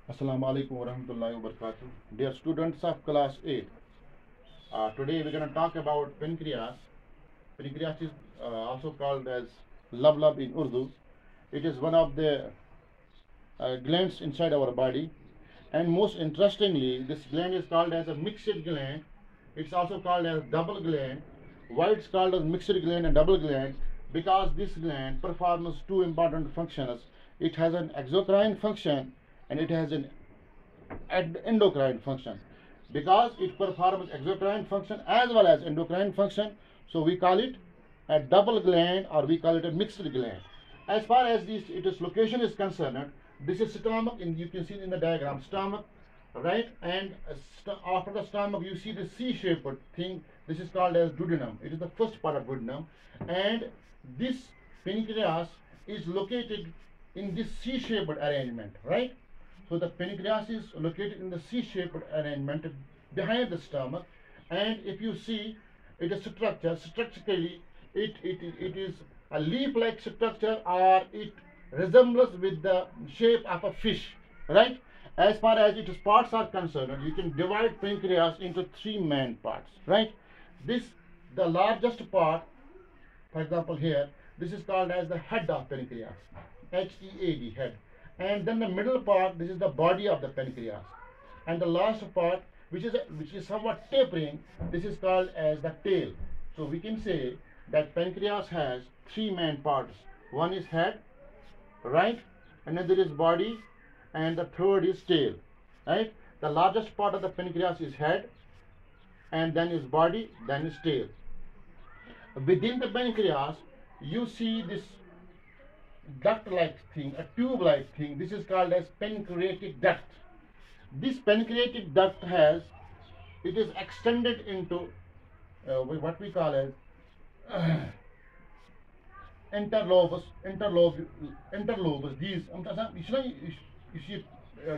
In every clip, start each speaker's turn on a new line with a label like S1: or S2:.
S1: Assalamu alaikum wa rahmatullahi wa barakatuh. Dear students of class 8, today we're going to talk about pancreas. Pancreas is also called as lab in Urdu. It is one of the glands inside our body, and most interestingly, this gland is called as a mixed gland. It's also called as double gland. Why it's called as mixed gland and double gland? Because this gland performs two important functions. It has an exocrine function and it has an endocrine function. Because it performs exocrine function as well as endocrine function, so we call it a double gland or we call it a mixed gland. As far as its location is concerned, this is stomach, and you can see in the diagram stomach, right? And after the stomach you see the C-shaped thing. This is called as duodenum. It is the first part of duodenum, and this pancreas is located in this C-shaped arrangement, right? So the pancreas is located in the C-shaped arrangement behind the stomach, and if you see it is structurally it is a leaf-like structure, or it resembles with the shape of a fish, right? As far as its parts are concerned, you can divide pancreas into three main parts, right? The largest part, for example here, this is called as the head of pancreas, H-E-A-D, head. And then the middle part, this is the body of the pancreas, and the last part, which is somewhat tapering, this is called as the tail. So we can say that pancreas has three main parts. One is head, right? Another is body, and the third is tail, right? The largest part of the pancreas is head, and then is body, then is tail. Within the pancreas you see this duct-like thing, a tube-like thing. This is called as pancreatic duct. This pancreatic duct is extended into what we call as interlobes. These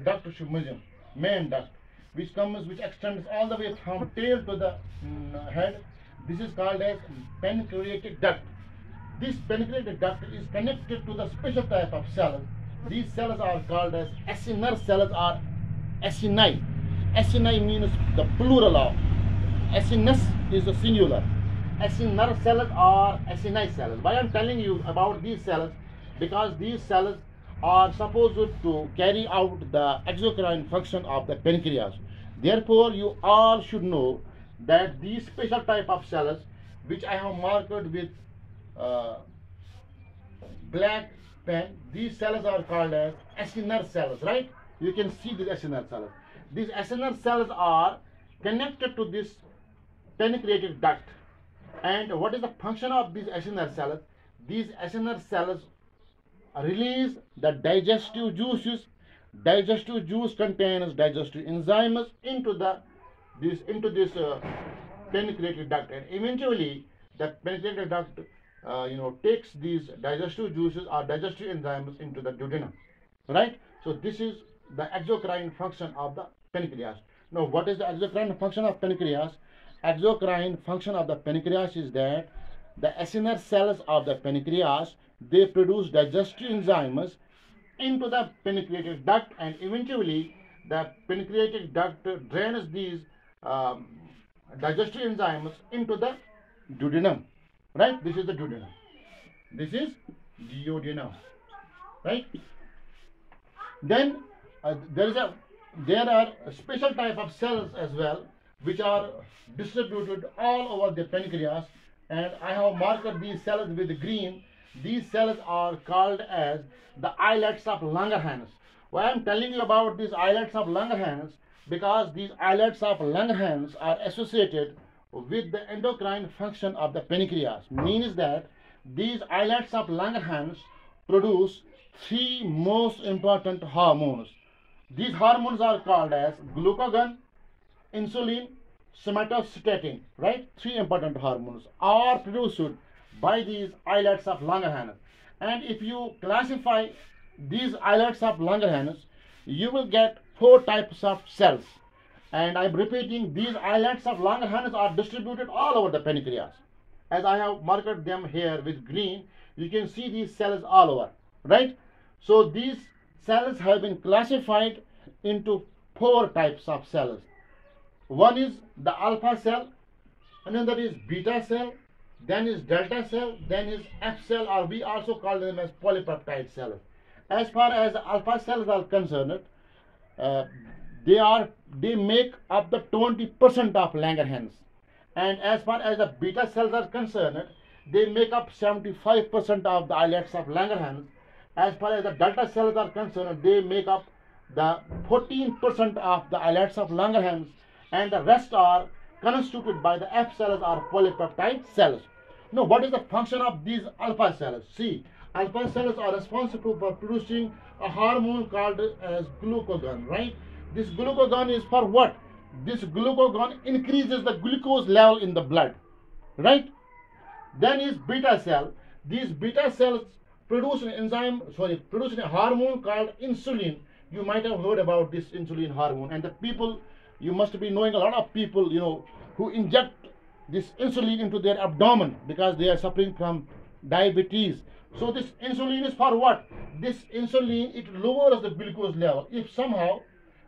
S1: duct main duct, which extends all the way from tail to the head. This is called as pancreatic duct. This pancreatic duct is connected to the special type of cells. These cells are called as acinar cells or acini. Acini means the plural of. Acinus is the singular. Acinar cells or acini cells. Why I am telling you about these cells? Because these cells are supposed to carry out the exocrine function of the pancreas. Therefore, you all should know that these special type of cells, which I have marked with black pen, these cells are called as acinar cells, right? You can see these acinar cells. These acinar cells are connected to this pancreatic duct. And what is the function of these acinar cells? These acinar cells release the digestive juices. Digestive juice contains digestive enzymes into this pancreatic duct, and eventually the pancreatic duct takes these digestive juices or digestive enzymes into the duodenum, right? So this is the exocrine function of the pancreas. Now, what is the exocrine function of pancreas? Exocrine function of the pancreas is that the acinar cells of the pancreas, they produce digestive enzymes into the pancreatic duct, and eventually the pancreatic duct drains these digestive enzymes into the duodenum, right? This is the duodenum. This is duodenum, right? Then there are a special type of cells as well, which are distributed all over the pancreas, and I have marked these cells with green. These cells are called as the islets of Langerhans. Why I am telling you about these islets of Langerhans? Because these islets of Langerhans are associated with the endocrine function of the pancreas. Means that these islets of Langerhans produce three most important hormones. These hormones are called as glucagon, insulin, somatostatin, right? Three important hormones are produced by these islets of Langerhans. And if you classify these islets of Langerhans, you will get four types of cells. And I'm repeating, these islets of Langerhans are distributed all over the pancreas. As I have marked them here with green, you can see these cells all over, right? So these cells have been classified into four types of cells. One is the alpha cell, another is beta cell, then is delta cell, then is F cell, or we also call them as polypeptide cells. As far as the alpha cells are concerned, uh, they make up the 20% of Langerhans, and as far as the beta cells are concerned, they make up 75% of the islets of Langerhans. As far as the delta cells are concerned, they make up the 14% of the islets of Langerhans, and the rest are constituted by the F cells or polypeptide cells. Now, what is the function of these alpha cells? See, alpha cells are responsible for producing a hormone called as glucagon, right? This glucagon is for what? This glucagon increases the glucose level in the blood, right? Then is beta cell. These beta cells produce a hormone called insulin. You might have heard about this insulin hormone, and the people, you must be knowing a lot of people, who inject this insulin into their abdomen because they are suffering from diabetes. So this insulin is for what? This insulin, it lowers the glucose level. If somehow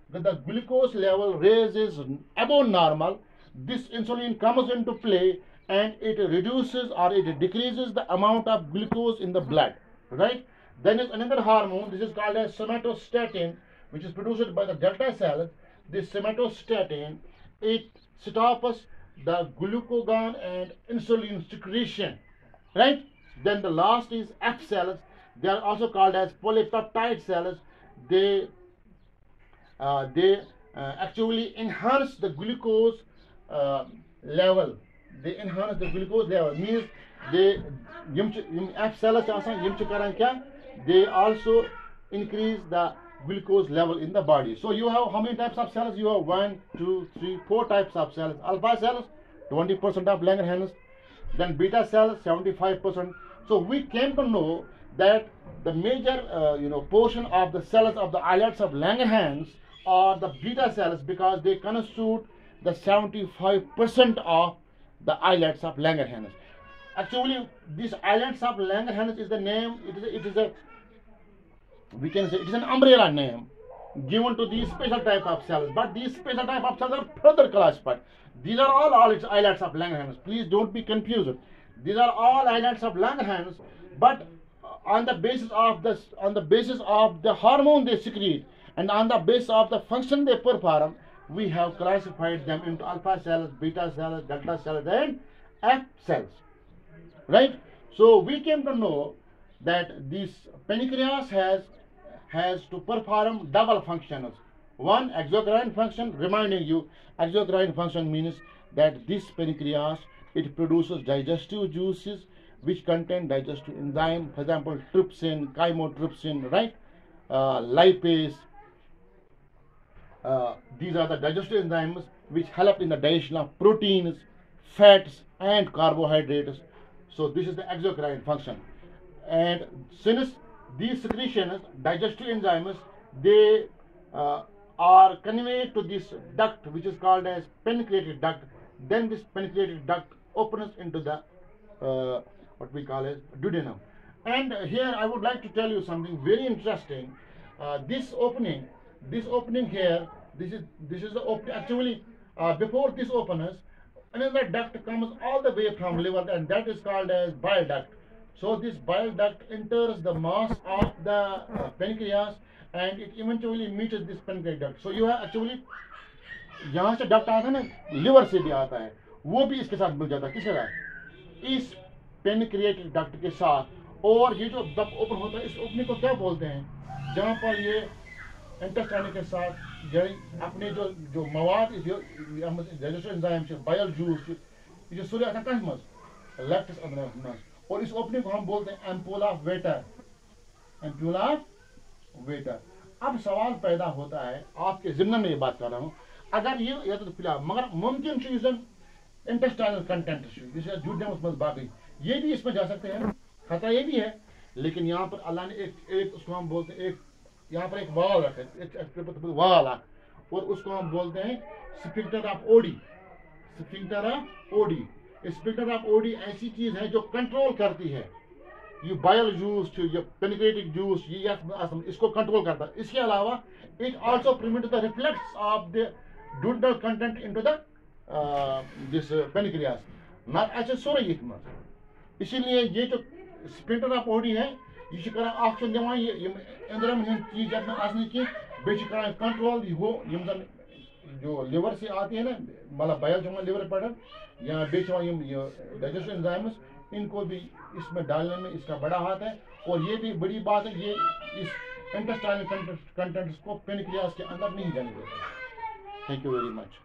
S1: the glucose level raises above normal, this insulin comes into play and it reduces or it decreases the amount of glucose in the blood, right? Then is another hormone. This is called as somatostatin, which is produced by the delta cells. This somatostatin, it stops the glucagon and insulin secretion, right? Then the last is F cells. They are also called as polypeptide cells. They actually enhance the glucose level. They enhance the glucose level, means they F cells they also increase the glucose level in the body. So you have how many types of cells? You have 1, 2, 3, 4 types of cells. Alpha cells, 20% of Langerhans, then beta cells, 75%. So we came to know that the major portion of the cells of the islets of Langerhans are the beta cells, because they constitute the 75% of the islets of Langerhans. Actually, these islets of Langerhans is the name. We can say it is an umbrella name given to these special type of cells. But these special type of cells are further classified. These are all islets of Langerhans. Please don't be confused. These are all islets of Langerhans, but on the basis of the hormone they secrete, and on the basis of the function they perform, we have classified them into alpha cells, beta cells, delta cells, and F cells, right? So we came to know that this pancreas has to perform double functions. One, exocrine function. Reminding you, exocrine function means that this pancreas, it produces digestive juices which contain digestive enzyme, for example trypsin, chymotrypsin, right? Lipase. These are the digestive enzymes which help in the digestion of proteins, fats, and carbohydrates. So this is the exocrine function. And since these secretions, digestive enzymes, they are conveyed to this duct which is called as pancreatic duct. Then this pancreatic duct opens into the what we call as duodenum. And here I would like to tell you something very interesting. This opening here, this is the opening. Actually, before this opens, another duct comes all the way from liver, and that is called as bile duct. So this bile duct enters the mass of the pancreas, and it eventually meets this pancreatic duct. So you have actually यहाँ से duct आता है ना, liver से भी आता है, वो भी इसके साथ मिल जाता है। किसके साथ? इस पेनक्रिएटिक डक्ट के साथ। और ये जो डक्ट ओपन होता है, इस ओपनिंग को क्या बोलते हैं? जहाँ पर ये इंटेस्टाइन के साथ अपने जो मवाद डाइजेस्टिव एंजाइम से बाइल जूस ये सूर्य आता कहाँ मज लैक्टिस अंदर, और इस ओपनिंग को हम बोलते हैं ampoule of waiter. Ampoule of waiter. अब सवाल पैदा होता है, आपके जिम्मे में ये बात कर रहा हूँ, अगर ये तो फिलहाल मगर मुमकिन चीज़ इंटेस्टाइनल कंटेंट जैसे जूडम उसमें बाकी ये भी इसमें जा सकते हैं, खतरा ये भी है। लेकिन यहाँ पर अल्लाह ने एक उसको हम बोलते हैं, एक यहाँ पर एक वाल रखे, एक वाल है, और उसको हम बोलते हैं sphincter of OD. Sphincter of OD. Sphincter of OD ऐसी चीज है जो कंट्रोल करती है ये बायल जूस ये पेनिक्रेटिक जूस ये इसको कंट्रोल करता है। इसके अलावा it also prevent the reflex of the duodenal content into the this pancreas not as a सोरे ये मज इसीलिए ये जो स्पिंटर ऑफ बॉडी है ये करा ऑक्सीजन दिवान ये अंदरम हम चीज अपना आसने की बेच करा कंट्रोल हो यम जन जो लिवर से आती है ना मतलब बायल जो लिवर पड़ा या बेच ये डाइजेशन एंजाइम्स इनको भी इसमें डालने में इसका बड़ा हाथ है। और ये भी बड़ी बात है ये इस इंटेस्टाइनल कंटेंट्स को पेनक्रियास के अंदर नहीं जाने देता। Thank you very much.